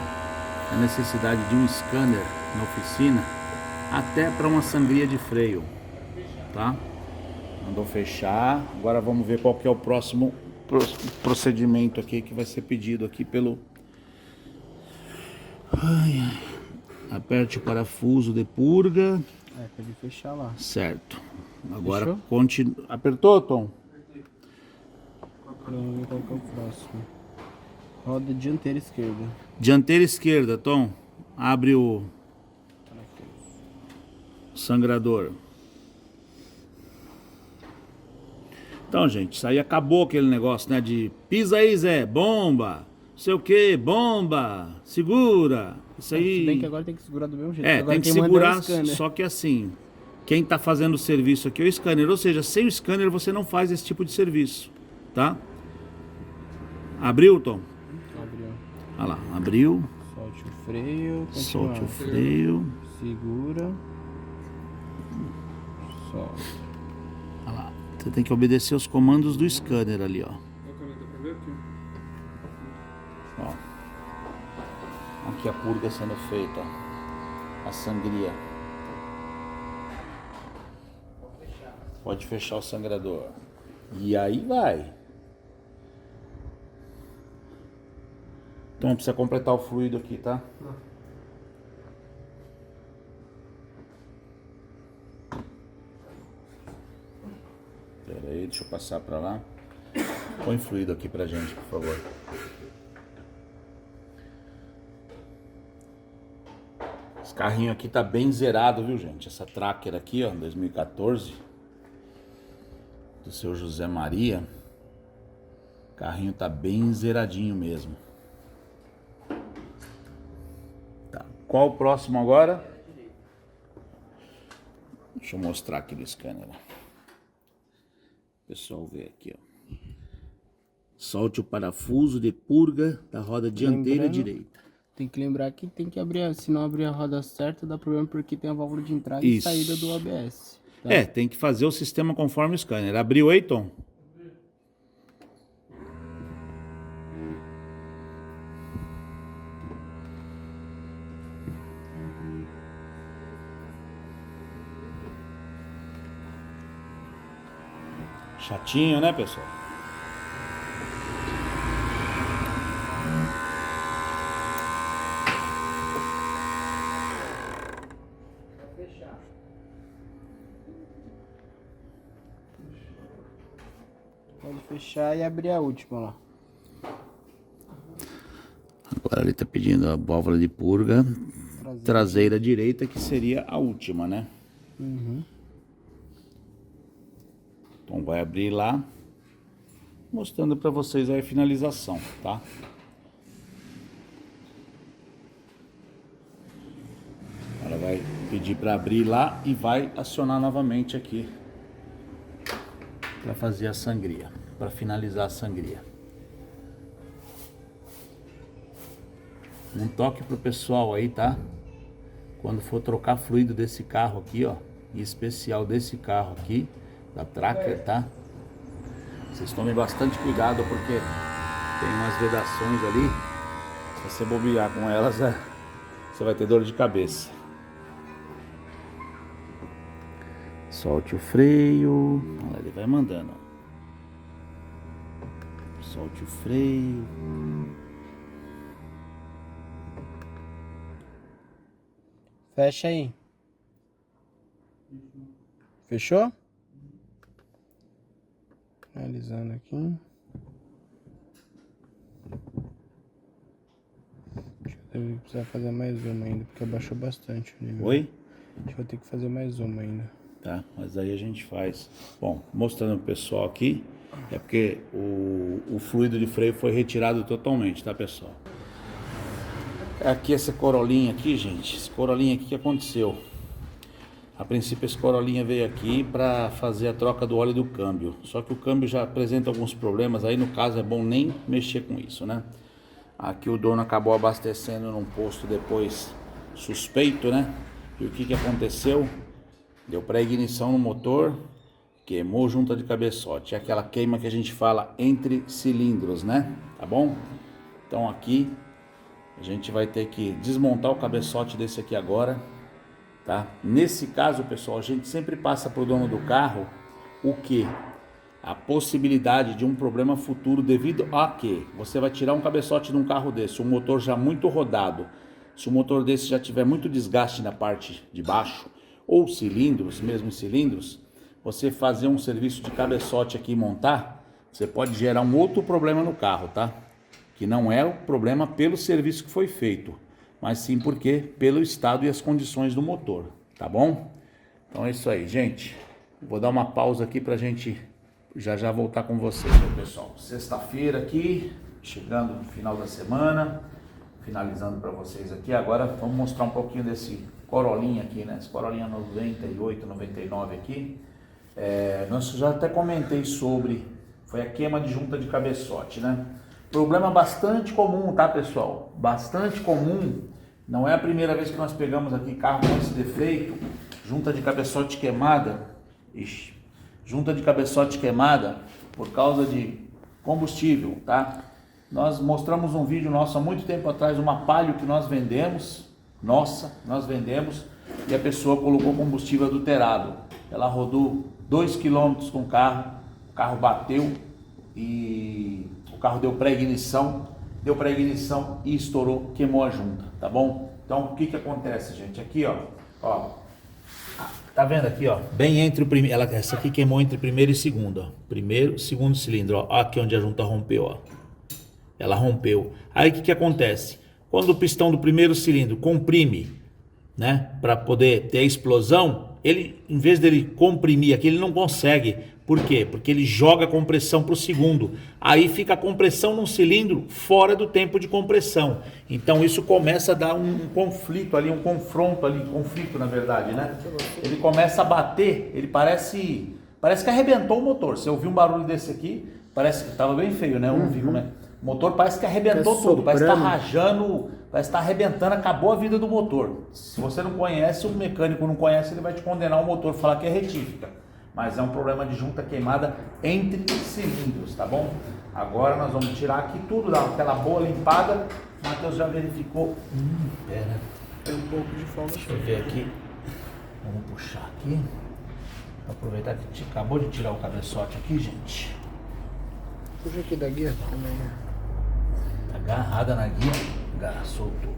[SPEAKER 1] a necessidade de um scanner na oficina, até para uma sangria de freio, tá? Mandou fechar. Agora vamos ver qual que é o próximo procedimento aqui que vai ser pedido aqui pelo... Aperte o parafuso de purga.
[SPEAKER 2] Pode fechar lá.
[SPEAKER 1] Certo. Agora
[SPEAKER 2] Fechou?
[SPEAKER 1] continua. Apertou, Tom?
[SPEAKER 2] Vamos ver qual que é o próximo. Roda dianteira esquerda.
[SPEAKER 1] Dianteira esquerda, Tom. Abre o sangrador. Então, gente, isso aí acabou aquele negócio, né? De pisa aí, Zé, bomba, não sei o que, bomba, segura. Isso aí.
[SPEAKER 2] Se bem que agora tem que segurar do mesmo jeito.
[SPEAKER 1] É,
[SPEAKER 2] Agora
[SPEAKER 1] tem que
[SPEAKER 2] quem manda é o
[SPEAKER 1] segurar,
[SPEAKER 2] scanner.
[SPEAKER 1] só que assim, quem tá fazendo o serviço aqui é o scanner, ou seja, sem o scanner você não faz esse tipo de serviço, tá? Abriu, Tom?
[SPEAKER 2] Abriu.
[SPEAKER 1] Olha lá, abriu.
[SPEAKER 2] Solte o freio.
[SPEAKER 1] Solte o
[SPEAKER 2] Continua.
[SPEAKER 1] freio.
[SPEAKER 2] Segura. Solta.
[SPEAKER 1] Olha lá. Você tem que obedecer os comandos do scanner ali, ó. Ó. Aqui a purga sendo feita, ó. A sangria. Pode fechar o sangrador. E aí vai. Então precisa completar o fluido aqui, tá? Pera aí, deixa eu passar pra lá. Põe fluido aqui pra gente, por favor. Esse carrinho aqui tá bem zerado, viu, gente? Essa Tracker aqui, ó, 2014, do seu José Maria. O carrinho tá bem zeradinho mesmo. Tá. Qual o próximo agora? Deixa eu mostrar aqui no scanner. O pessoal vê aqui, ó. Solte o parafuso de purga da roda dianteira direita.
[SPEAKER 2] Tem que lembrar que tem que abrir, se não abrir a roda certa, dá problema porque tem a válvula de entrada e saída do ABS. Tá?
[SPEAKER 1] É, tem que fazer o sistema conforme o scanner. Abriu aí, Tom? Chatinho, né, pessoal?
[SPEAKER 2] Pode fechar e abrir a última lá.
[SPEAKER 1] Agora ele tá pedindo a válvula de purga traseira direita, que seria a última, né?
[SPEAKER 2] Uhum.
[SPEAKER 1] Então vai abrir lá, mostrando para vocês aí a finalização, tá? Ela vai pedir para abrir lá e vai acionar novamente aqui para fazer a sangria, para finalizar a sangria. Um toque pro pessoal aí, tá? Quando for trocar fluido desse carro aqui, ó, em especial desse carro aqui, da Tracker, tá? Vocês tomem bastante cuidado porque tem umas vedações ali. Se você bobear com elas, você vai ter dor de cabeça. Solte o freio. Olha, ele vai mandando. Solte o freio.
[SPEAKER 2] Fecha aí. Fechou? Finalizando aqui. Acho que eu vou precisar fazer mais uma ainda, porque abaixou bastante o nível.
[SPEAKER 1] Oi?
[SPEAKER 2] Acho que vou ter que fazer mais uma ainda.
[SPEAKER 1] Tá, mas aí a gente faz. Bom, mostrando pro pessoal aqui, é porque o fluido de freio foi retirado totalmente, tá, pessoal? Aqui essa Corolinha aqui, gente, esse Corolinha aqui, que aconteceu? A princípio esse Corolinha veio aqui para fazer a troca do óleo do câmbio, só que o câmbio já apresenta alguns problemas, aí no caso é bom nem mexer com isso, né? Aqui o dono acabou abastecendo num posto depois suspeito, né? E o que que aconteceu? Deu pré-ignição no motor, queimou junta de cabeçote, é aquela queima que a gente fala entre cilindros, né? Tá bom? Então aqui A gente vai ter que desmontar o cabeçote desse aqui agora, tá? Nesse caso, pessoal, a gente sempre passa para o dono do carro o que? A possibilidade de um problema futuro devido a que você vai tirar um cabeçote de um carro desse, um motor já muito rodado. Se o motor desse já tiver muito desgaste na parte de baixo, ou cilindros, mesmo cilindros, você fazer um serviço de cabeçote aqui e montar, você pode gerar um outro problema no carro, tá? Que não é o problema pelo serviço que foi feito, mas sim porque pelo estado e as condições do motor, tá bom? Então é isso aí, gente. Vou dar uma pausa aqui pra gente já voltar com vocês, pessoal. Sexta-feira aqui, chegando no final da semana, finalizando para vocês aqui. Agora vamos mostrar um pouquinho desse Corolinha aqui, né? Esse Corolinha 98, 99 aqui. Nós já até comentei sobre, foi a queima de junta de cabeçote, né? Problema bastante comum, tá, pessoal? Bastante comum. Não é a primeira vez que nós pegamos aqui carro com esse defeito. Junta de cabeçote queimada. Ixi, junta de cabeçote queimada por causa de combustível, tá? Nós mostramos um vídeo nosso há muito tempo atrás, uma Palio que nós vendemos. Nós vendemos e a pessoa colocou combustível adulterado. Ela rodou 2 km com o carro bateu e o carro deu pré-ignição e estourou, queimou a junta, tá bom? Então o que acontece, gente? Aqui, ó, tá vendo aqui, ó? Bem entre o primeiro, essa aqui queimou entre primeiro e segundo, ó. Primeiro, segundo cilindro, ó. Aqui onde a junta rompeu, ó. Ela rompeu. Aí o que acontece? Quando o pistão do primeiro cilindro comprime, né, para poder ter a explosão, ele, em vez dele comprimir aqui, ele não consegue. Por quê? Porque ele joga a compressão para o segundo. Aí fica a compressão num cilindro fora do tempo de compressão. Então isso começa a dar um conflito ali, um confronto ali, conflito na verdade, né? Ele começa a bater, ele parece que arrebentou o motor. Você ouviu um barulho desse aqui, parece que estava bem feio, né? Eu não vi como é. O motor parece que arrebentou tudo, parece que está rajando, parece que está arrebentando, acabou a vida do motor. Se você não conhece, o mecânico não conhece, ele vai te condenar o motor, falar que é retífica. Mas é um problema de junta queimada entre cilindros, tá bom? Agora nós vamos tirar aqui tudo, dar aquela boa limpada. O Matheus já verificou. Pera.
[SPEAKER 2] Tem um pouco de folga.
[SPEAKER 1] Deixa eu ver aqui. Vamos puxar aqui. Vou aproveitar que acabou de tirar o cabeçote aqui, gente.
[SPEAKER 2] Puxa aqui da guia também.
[SPEAKER 1] Tá agarrada na guia. Soltou.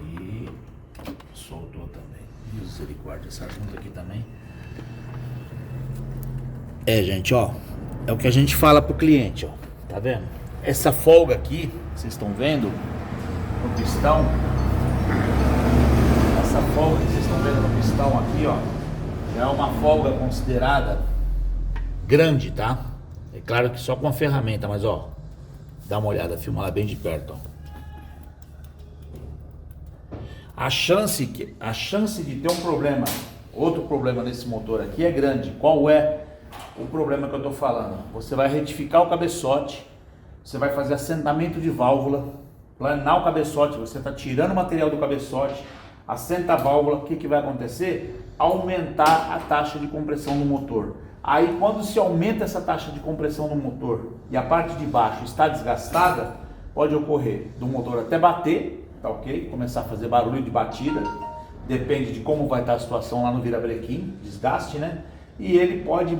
[SPEAKER 1] E soltou também. Misericórdia, essa junta aqui também. Gente, ó. É o que a gente fala pro cliente, ó. Tá vendo? Essa folga aqui, vocês estão vendo no pistão. Essa folga que vocês estão vendo no pistão aqui, ó. Já é uma folga considerada grande, tá? É claro que só com a ferramenta, mas ó. Dá uma olhada, filma lá bem de perto, ó. A chance de ter um problema, outro problema nesse motor aqui é grande. Qual é o problema que eu estou falando? Você vai retificar o cabeçote, você vai fazer assentamento de válvula, planar o cabeçote, você está tirando o material do cabeçote, assenta a válvula, o que vai acontecer? Aumentar a taxa de compressão do motor. Aí quando se aumenta essa taxa de compressão no motor e a parte de baixo está desgastada, pode ocorrer do motor até bater, tá ok? Começar a fazer barulho de batida, depende de como vai estar a situação lá no virabrequim, desgaste, né? E ele pode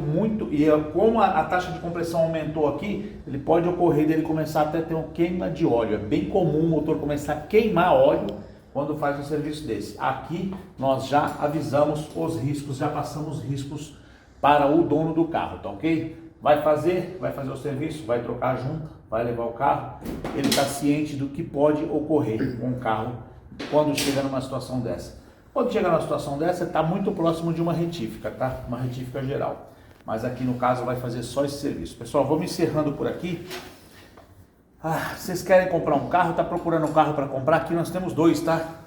[SPEAKER 1] como a taxa de compressão aumentou aqui, ele pode ocorrer dele começar até ter uma queima de óleo. É bem comum o motor começar a queimar óleo quando faz um serviço desse. Aqui nós já avisamos os riscos, já passamos riscos para o dono do carro, tá ok? Vai fazer o serviço, vai trocar a junta, vai levar o carro, ele está ciente do que pode ocorrer com o carro quando chega numa situação dessa. Quando chegar numa situação dessa, está muito próximo de uma retífica, tá? Uma retífica geral. Mas aqui no caso vai fazer só esse serviço. Pessoal, vamos encerrando por aqui. Vocês querem comprar um carro? Tá procurando um carro para comprar? Aqui nós temos 2, tá?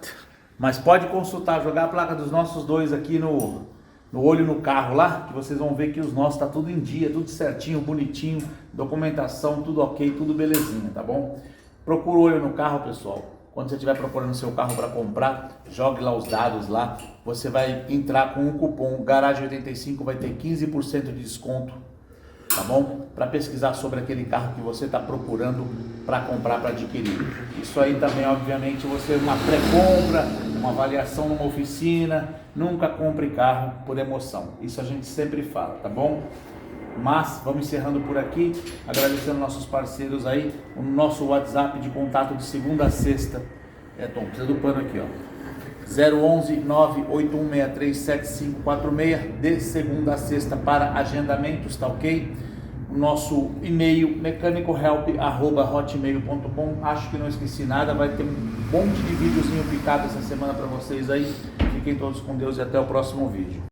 [SPEAKER 1] Mas pode consultar, jogar a placa dos nossos 2 aqui no olho no carro lá, que vocês vão ver que os nossos tá tudo em dia, tudo certinho, bonitinho, documentação, tudo ok, tudo belezinha, tá bom? Procura o olho no carro, pessoal. Quando você estiver procurando seu carro para comprar, jogue lá os dados lá. Você vai entrar com o cupom Garagem85, vai ter 15% de desconto tá bom? Para pesquisar sobre aquele carro que você está procurando para comprar, para adquirir. Isso aí também, obviamente, você uma pré-compra, uma avaliação numa oficina, nunca compre carro por emoção. Isso a gente sempre fala, tá bom? Mas vamos encerrando por aqui, agradecendo nossos parceiros aí, o nosso WhatsApp de contato de segunda a sexta. Tom, precisa do pano aqui, ó. 011 981637546 de segunda a sexta para agendamentos, tá ok? O nosso e-mail mecanicohelp@hotmail.com. Acho que não esqueci nada, vai ter um monte de videozinho picado essa semana para vocês aí. Fiquem todos com Deus e até o próximo vídeo.